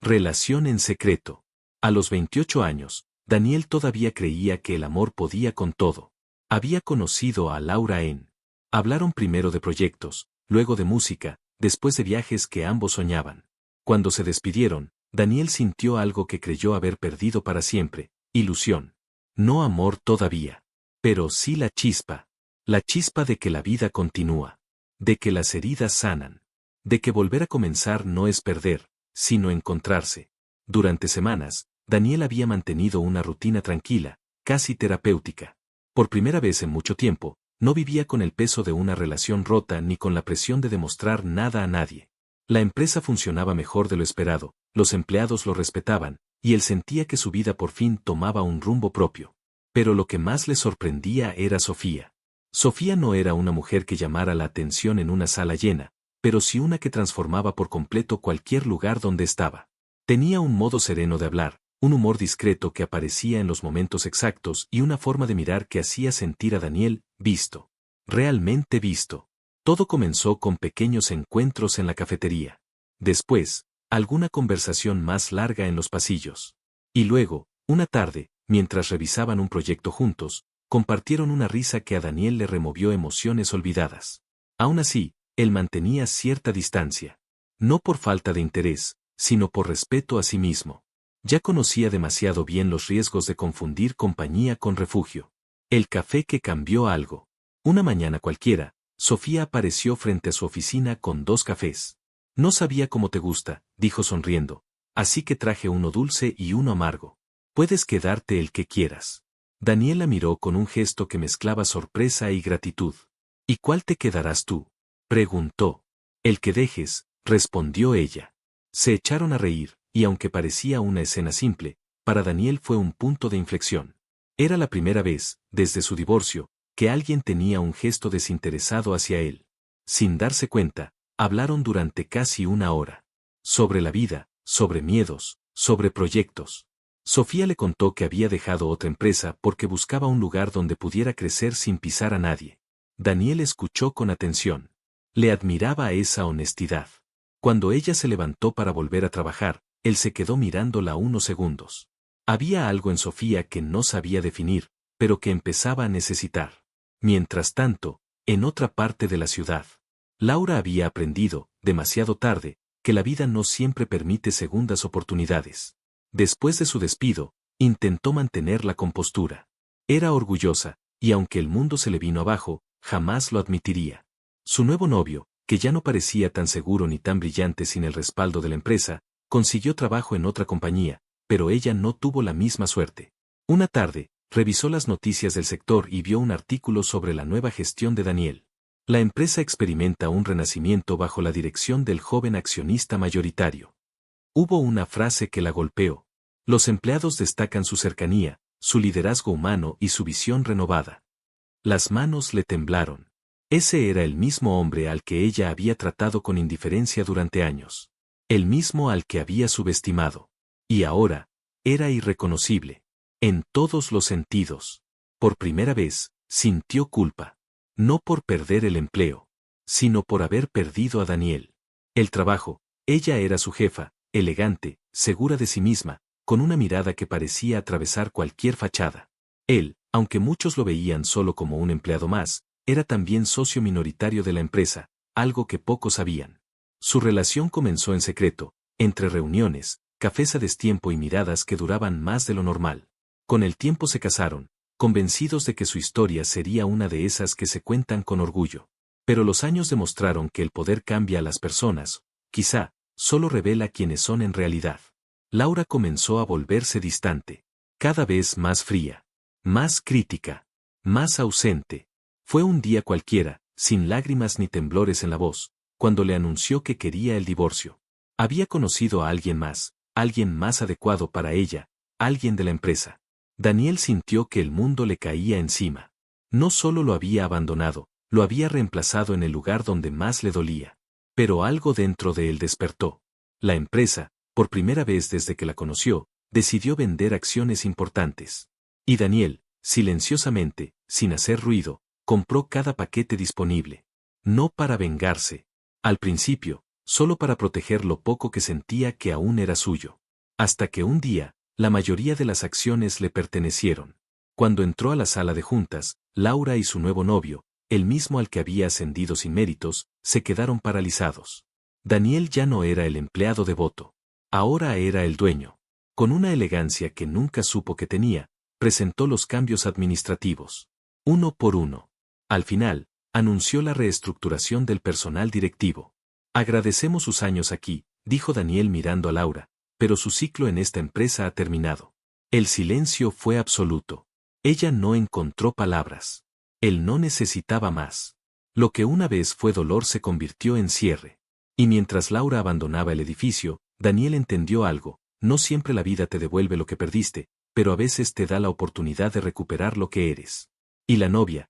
Relación en secreto. A los 28 años, Daniel todavía creía que el amor podía con todo. Había conocido a Laura en. Hablaron primero de proyectos, luego de música, después de viajes que ambos soñaban. Cuando se despidieron, Daniel sintió algo que creyó haber perdido para siempre: ilusión. No amor todavía. Pero sí la chispa. La chispa de que la vida continúa. De que las heridas sanan. De que volver a comenzar no es perder, sino encontrarse. Durante semanas, Daniel había mantenido una rutina tranquila, casi terapéutica. Por primera vez en mucho tiempo, no vivía con el peso de una relación rota ni con la presión de demostrar nada a nadie. La empresa funcionaba mejor de lo esperado, los empleados lo respetaban, y él sentía que su vida por fin tomaba un rumbo propio. Pero lo que más le sorprendía era Sofía. Sofía no era una mujer que llamara la atención en una sala llena, pero sí una que transformaba por completo cualquier lugar donde estaba. Tenía un modo sereno de hablar, un humor discreto que aparecía en los momentos exactos y una forma de mirar que hacía sentir a Daniel visto. Realmente visto. Todo comenzó con pequeños encuentros en la cafetería. Después, alguna conversación más larga en los pasillos. Y luego, una tarde, mientras revisaban un proyecto juntos, compartieron una risa que a Daniel le removió emociones olvidadas. Aún así, él mantenía cierta distancia. No por falta de interés, sino por respeto a sí mismo. Ya conocía demasiado bien los riesgos de confundir compañía con refugio. El café que cambió algo. Una mañana cualquiera, Sofía apareció frente a su oficina con 2 cafés. No sabía cómo te gusta, dijo sonriendo, así que traje uno dulce y uno amargo. Puedes quedarte el que quieras. Daniel la miró con un gesto que mezclaba sorpresa y gratitud. ¿Y cuál te quedarás tú?, preguntó. El que dejes, respondió ella. Se echaron a reír, y aunque parecía una escena simple, para Daniel fue un punto de inflexión. Era la primera vez, desde su divorcio, que alguien tenía un gesto desinteresado hacia él. Sin darse cuenta, hablaron durante casi una hora. Sobre la vida, sobre miedos, sobre proyectos. Sofía le contó que había dejado otra empresa porque buscaba un lugar donde pudiera crecer sin pisar a nadie. Daniel escuchó con atención. Le admiraba esa honestidad. Cuando ella se levantó para volver a trabajar, él se quedó mirándola unos segundos. Había algo en Sofía que no sabía definir, pero que empezaba a necesitar. Mientras tanto, en otra parte de la ciudad, Laura había aprendido, demasiado tarde, que la vida no siempre permite segundas oportunidades. Después de su despido, intentó mantener la compostura. Era orgullosa, y aunque el mundo se le vino abajo, jamás lo admitiría. Su nuevo novio, que ya no parecía tan seguro ni tan brillante sin el respaldo de la empresa, consiguió trabajo en otra compañía, pero ella no tuvo la misma suerte. Una tarde, revisó las noticias del sector y vio un artículo sobre la nueva gestión de Daniel. La empresa experimenta un renacimiento bajo la dirección del joven accionista mayoritario. Hubo una frase que la golpeó. Los empleados destacan su cercanía, su liderazgo humano y su visión renovada. Las manos le temblaron. Ese era el mismo hombre al que ella había tratado con indiferencia durante años. El mismo al que había subestimado. Y ahora, era irreconocible. En todos los sentidos. Por primera vez, sintió culpa. No por perder el empleo, sino por haber perdido a Daniel. El trabajo, ella era su jefa, elegante, segura de sí misma, con una mirada que parecía atravesar cualquier fachada. Él, aunque muchos lo veían solo como un empleado más, era también socio minoritario de la empresa, algo que pocos sabían. Su relación comenzó en secreto, entre reuniones, cafés a destiempo y miradas que duraban más de lo normal. Con el tiempo se casaron, convencidos de que su historia sería una de esas que se cuentan con orgullo. Pero los años demostraron que el poder cambia a las personas, quizá, solo revela quiénes son en realidad. Laura comenzó a volverse distante, cada vez más fría, más crítica, más ausente. Fue un día cualquiera, sin lágrimas ni temblores en la voz, cuando le anunció que quería el divorcio. Había conocido a alguien más adecuado para ella, alguien de la empresa. Daniel sintió que el mundo le caía encima. No solo lo había abandonado, lo había reemplazado en el lugar donde más le dolía. Pero algo dentro de él despertó. La empresa, por primera vez desde que la conoció, decidió vender acciones importantes. Y Daniel, silenciosamente, sin hacer ruido, compró cada paquete disponible. No para vengarse. Al principio, solo para proteger lo poco que sentía que aún era suyo. Hasta que un día, la mayoría de las acciones le pertenecieron. Cuando entró a la sala de juntas, Laura y su nuevo novio, el mismo al que había ascendido sin méritos, se quedaron paralizados. Daniel ya no era el empleado devoto. Ahora era el dueño. Con una elegancia que nunca supo que tenía, presentó los cambios administrativos. Uno por uno. Al final, anunció la reestructuración del personal directivo. Agradecemos sus años aquí, dijo Daniel mirando a Laura, pero su ciclo en esta empresa ha terminado. El silencio fue absoluto. Ella no encontró palabras. Él no necesitaba más. Lo que una vez fue dolor se convirtió en cierre. Y mientras Laura abandonaba el edificio, Daniel entendió algo: no siempre la vida te devuelve lo que perdiste, pero a veces te da la oportunidad de recuperar lo que eres. Y la novia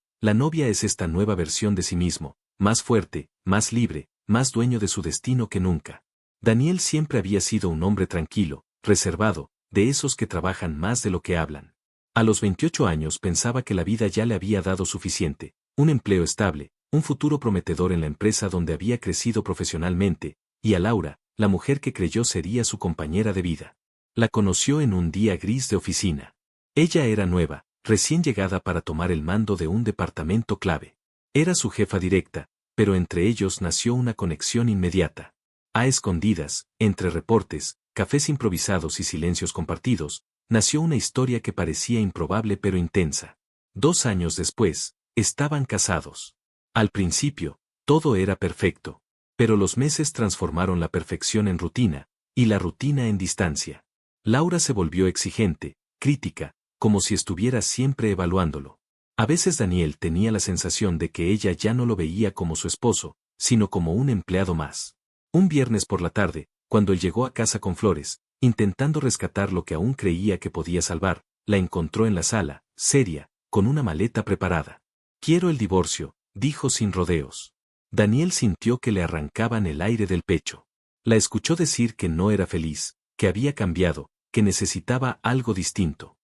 es esta nueva versión de sí mismo, más fuerte, más libre, más dueño de su destino que nunca. Daniel siempre había sido un hombre tranquilo, reservado, de esos que trabajan más de lo que hablan. A los 28 años pensaba que la vida ya le había dado suficiente: un empleo estable, un futuro prometedor en la empresa donde había crecido profesionalmente, y a Laura, la mujer que creyó sería su compañera de vida. La conoció en un día gris de oficina. Ella era nueva, recién llegada para tomar el mando de un departamento clave. Era su jefa directa, pero entre ellos nació una conexión inmediata. A escondidas, entre reportes, cafés improvisados y silencios compartidos, nació una historia que parecía improbable pero intensa. 2 años después, estaban casados. Al principio, todo era perfecto, pero los meses transformaron la perfección en rutina, y la rutina en distancia. Laura se volvió exigente, crítica, como si estuviera siempre evaluándolo. A veces Daniel tenía la sensación de que ella ya no lo veía como su esposo, sino como un empleado más. Un viernes por la tarde, cuando él llegó a casa con flores, intentando rescatar lo que aún creía que podía salvar, la encontró en la sala, seria, con una maleta preparada. «Quiero el divorcio», dijo sin rodeos. Daniel sintió que le arrancaban el aire del pecho. La escuchó decir que no era feliz, que había cambiado, que necesitaba algo distinto.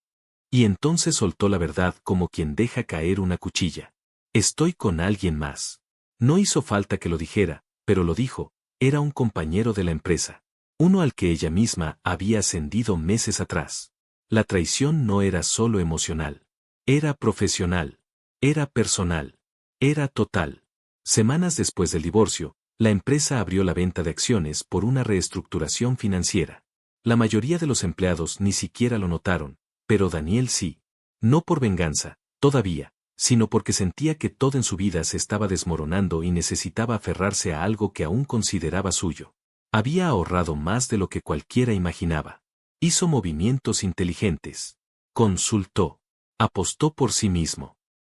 Y entonces soltó la verdad como quien deja caer una cuchilla. «Estoy con alguien más». No hizo falta que lo dijera, pero lo dijo: era un compañero de la empresa. Uno al que ella misma había ascendido meses atrás. La traición no era solo emocional. Era profesional. Era personal. Era total. Semanas después del divorcio, la empresa abrió la venta de acciones por una reestructuración financiera. La mayoría de los empleados ni siquiera lo notaron, pero Daniel sí. No por venganza, todavía, sino porque sentía que todo en su vida se estaba desmoronando y necesitaba aferrarse a algo que aún consideraba suyo. Había ahorrado más de lo que cualquiera imaginaba. Hizo movimientos inteligentes. Consultó. Apostó por sí mismo.